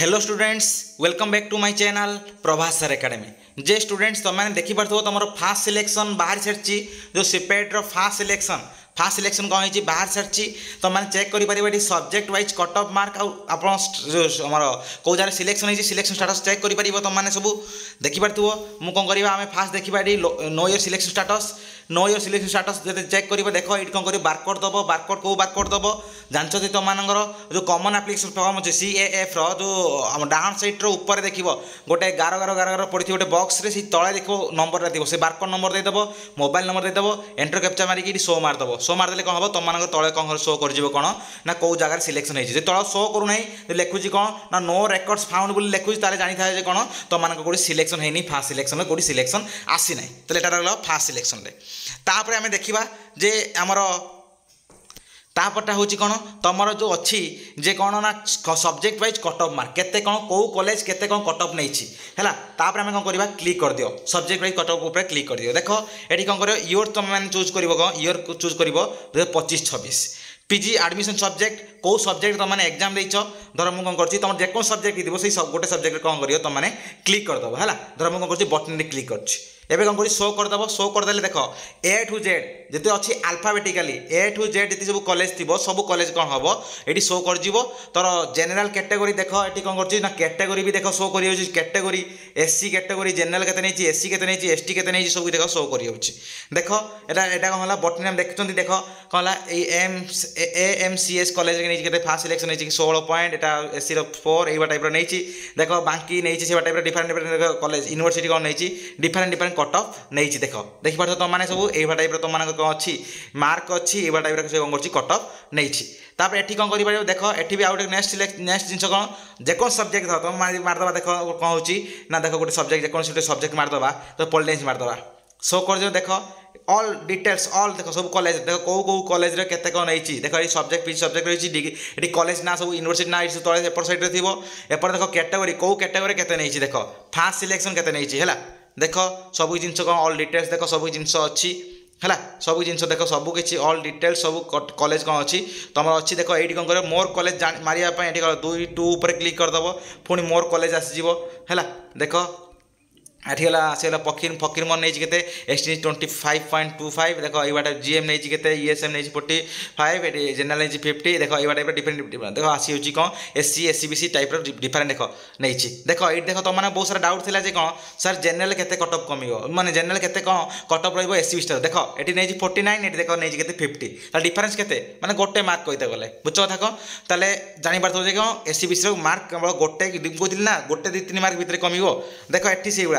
Hello students welcome back to my channel Prabhas sir academy जे students तुम मैंने देखी पार्थ तुम फास्ट सिलेक्शन बाहर सारी जो सीपेट फास्ट सिलेक्शन कौन है बाहर सारी तुम मैंने चेक कर subject wise cut off mark आप कौ जगह सिलेक्शन है सिलेक्शन स्टाटस चेक कर तुम मैंने सब देखिपार मुझे कौन करवा आम फास्ट देखा know your selection status know your selection status जो चेक कर देख ये कौन कर बारकोड दब बारकोड कौ बारकोड दब जानते तुम जो कमन आप्लिकेसन फॉर्म अच्छे CAF जो डाउन साइड्र ऊपर देख गोटे गार गार गार गार पड़ी गोटे बॉक्स रे तले देख नंबर थी से बारकोड नंबर देदेव मोबाइल नंबर देदेव एंटर कैप्चा मारिक शो मारदेव शो मारदे कौन हम तुम तले कौन शो कर कौन ना कौ जगह सिलेक्शन होती तल शो करूना लिखुची कौन ना नो रेकर्ड्स फाउंड बोली लिखुची जानी था कौन तुम कौटी सिलेक्शन होनी फास्ट सिलेक्शन कौटी सिलेक्शन आसी ना तो यहाँ रहा फास्ट सिलेक्शन तापर आम देखा जे आमर तापरटा हूँ कौन तुम जो अच्छी जे कौन ना subject wise cut off mark केते कौन कौ कॉलेज केते कौन कट ऑफ नहीं है तापर आम कौन करवा क्लिक कर दियो सब्जेक्ट वाइज कट ऑफ ऊपर क्लिक कर दियो देखो ये कौन कर इयर तुम मैंने चूज कर कौन इयर चूज कर 2025-26 PG एडमिशन सब्जेक्ट कौ सब्जेक्ट तुम मैंने एग्जाम देच धर मुझे कौन कर तुम जेको सब्जेक्ट थी गोटे सब्जेक्ट कौन कर तुम मैंने क्लिक करदेव है धर मुझे कौन कर बटन क्लिक कर एवं कौन कर शो करदेव शो करदे देख A to Z जिते अच्छी अल्फाबेटिकाली A to Z जी सब कॉलेज थी सब कॉलेज कौन हम ये शो कर तोर जेनेल कैटेगोरी देख ये कौन कर कैटेगोरी भी देख शो कर कैटेगोरी SC कैटेगोरी जेनेल के SC के ST के सब देख शो कर देख यहाँ कौन है बटन नाम देखते देख कौन है AMCS कॉलेज के फास्ट सिलेक्शन नहीं 16 पॉइंट यहाँ SC 4 ये टाइप नहीं देख बाकी नहीं से type different different college university कौन नहीं डिफरेंट डिफरेंट कट ऑफ नहीं देख देखिए तुम मैंने सब ये टाइप तुम कौन अच्छी मार्क अच्छी ये टाइप से कौन कर कट ऑफ नहीं तापर एठी कौन कर देख एठी भी आउट नेक्स्ट जिन कौन जेको सब्जेक्ट था तुम मारदेवा देख कौन हो ना देख गोटे सब्जेक्ट जेको सब्जेक्ट मारदेवा तो पॉलिटिक्स मारदेवा शो कर देख ऑल डिटेल्स ऑल देख सब कॉलेज देख कौ कौ कॉलेज केते कौन नहीं देख ये सब्जेक्ट पी सब्जेक्ट रही ये कॉलेज ना सब यूनिवर्सिटी ना तले एपट साइड थी एपट देख कैटेगोरी कौ कैटेगोरी केते नहीं देख फास्ट सिलेक्शन केते नहीं है देख सब जिन कौन ऑल डिटेल्स देख सब जिन अच्छी है सब जिन देख सब किसी ऑल डिटेल्स सब कॉलेज कौन अच्छी तुम अच्छी देख ये कौन कर मोर कॉलेज मारियापाई ये 2 पर क्लिक करदेव पुणी मोर कॉलेज आसीज है देख ये आसगला फकीर मन नहीं के ST 25.25 देख ये GM नहीं के ESM नहीं 45 जेनरल नहीं 50 देख ये टाइप डिफरेंट देख आसी कौन SC SCBC टाइप डिफरेंट देख नहीं देख ये देख तुम मैंने बहुत सारा डाउट थी कौन सर जेनरल के कट ऑफ कम माने जेनरल के कौन कट ऑफ SCBC देख ये नहीं 49 ये देख नहीं के 50 डिफरेंस के माने गोटे मार्क कहते गले बुझ कथा कौन ताले जापार कौन SCBC मार्क केवल गोटे कहती ना गोटे 2-3 मार्क भितर कम देख ये से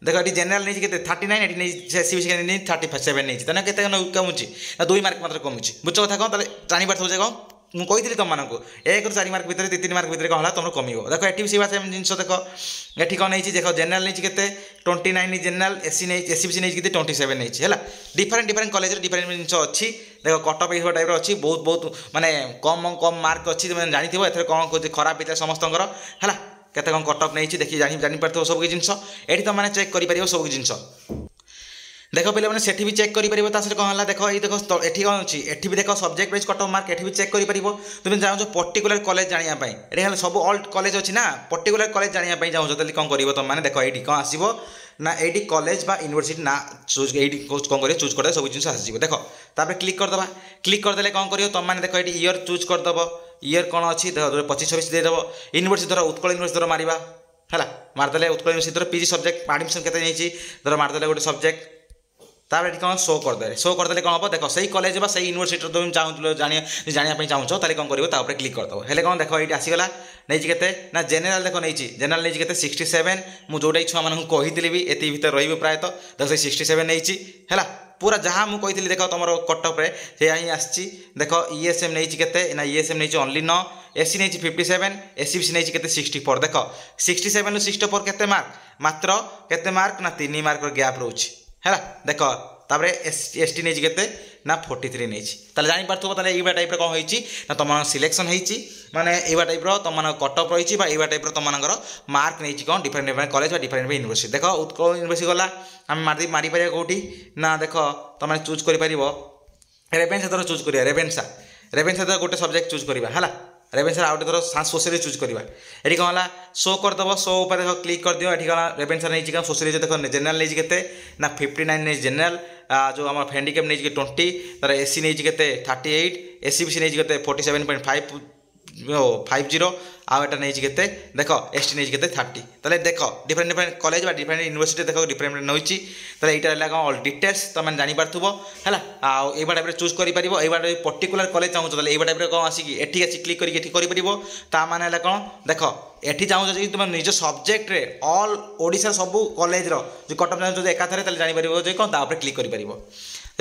देख ये जेनरल नहीं के 39 ये नहीं SCBC नहीं 37 नहीं तेना के कमुची ना 2 मार्क मात्र कमुची बुझ कथा कौन जापार कौन मुझे कही तुम को 1 ରୁ 4 मार्क भितर 3 मार्क भितर कौन है तुम कम देख ये भी सेम जिन देख ये कौन नहीं देख जेनरल नहीं के 29 जेनरल SCBC नहीं के 27 नहीं है डिफरेंट डिफरेंट कॉलेज डिफरेंट जिन अच्छी देख कट ऑफ ये टाइप अच्छी बहुत बहुत माने कम कम मार्क अच्छी तुम जानी एथर कौन खराब होता है समस्त है केते कौन कट ऑफ नहीं देखिए जापर सब जिन ये तुम मैंने चेक कर सब जिन देख पे मैंने से भी चेक कर कौन है देख ये देख ये कौन अच्छी ये भी देख subject wise cut off mark ये भी चेक कर तुम चाहो पर्टिकुलर कॉलेज जानापी ये सब ऑल कॉलेज अच्छी ना पर्टिकुलर कॉलेज जानापी चाहो तो कौन कर तुम मैंने देख ये कौन आसो ना ये कॉलेज बा यूनिवर्सिटी ना चूज ये कौन कर चूज कर सब जिन आसो देख तापर क्लिक करदे क्लिक करदे कौन कर तुम मैंने देख ये ईयर चूज करदेव ईयर कौन अच्छी 25-26 देदेव यूनिवर्सिटी धर उत्कल यूनिवर्सिटी धर मारिबा है मारदे उत्कल यूनिवर्सिटी धर PG सब्जेक्ट एडमिशन केते नहीं धर मारदे गोटे सब्जेक्ट तापर कौन शो करदे कौन हम देख सही कॉलेज बा सही यूनिवर्सिटी तुम चाहूँ जानापी चाहूँ ताले कौन कर क्लिक करदेव हेल्ले कौन देख ये आसीगला नहीं के ना जेनेल देख नहीं जेनेल नहीं के 67 मुझे जोटा छुआ मानू कही भी ये भर रही प्रायतः देख 67 नहीं है पूरा जहाँ मुझे कही देख तुम कट ऑफ से ही आसी देख ESM नहीं के ना ESM नहीं ओनली 9 SC नहीं 57 SCBC नहीं के 64 देख 67 ରୁ 64 केते मार्क मात्र केते मार्क ना 3 मार्क गैप रोच है देख तापर ST नहीं के ना 43 नहीं जापार ये टाइप कौन होती ना तुम सिलेक्शन होती माने ये टाइप तुम कट ऑफ रही ये टाइप तुम मार्क नहीं कौन different different college different university देख उत्कल यूनिवर्सिटी गला आम मारी पार कौटी ना देख तुम चूज कर रेभेन्सा चूज कर रेभेन्सा गोटे सब्जेक्ट चूज करवा है रेभेन्सा आउट थर सोशल चूज करवा ये कौन है शो करदेव शो उपर क्लिक कर दियो ये कौन रेभेन्सा नहीं सोशल देख जेनेल नहीं के ना 59 नहीं जेनेल जो आम हैंडिकैप नहीं 20 तार एसी नहीं के 38 एसीबीसी नहीं के 47.50 आटा नहीं के देख एसटी नहीं के 30 ताले देख डिफरेंट डिफरेंट कॉलेज बा डिफरेंट यूनिवर्सिटी देख डिफरेंट नई ताले यहाँ कौन ऑल डिटेल्स तुम जापर है आई टाइप चूज कर पर्टिकुलर कॉलेज चाहूँ ताले ये टाइप कौन आसिक एटी आसी क्लिक कर कौन देख एटी चाहूँ कि तुम निज सब्जेक्ट रे ऑल ओडिशा सब कॉलेज जो कट ऑफ चाहूँ एकाथरे जापर कौन तापर क्लिक कर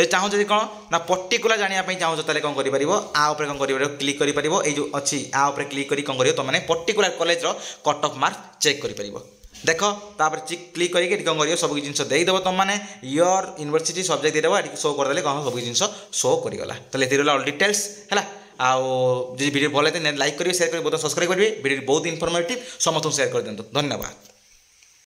चाहूँ जब कौन ना पर्टिकुलर जानापी चाहूँ ताले कौन कर कौन कर क्लिक कर जो अच्छी आउे क्लिक कर कौन कर तुमने particular college cut off mark check कर देख तापर क्लिक करके कौन कर सब जिन देदेव तुमने योर यूनिवर्सिटी सब्जेक्ट देदेव ये शो करदे कौन सब जिन शो करगला तो ऑल डिटेल्स है वीडियो भल लाइक करेंगे शेयर करेंगे बहुत सब्सक्राइब करेंगे वीडियो बहुत इनफॉर्मेटिव समस्त शेयर कर दिखाँ धन्यवाद।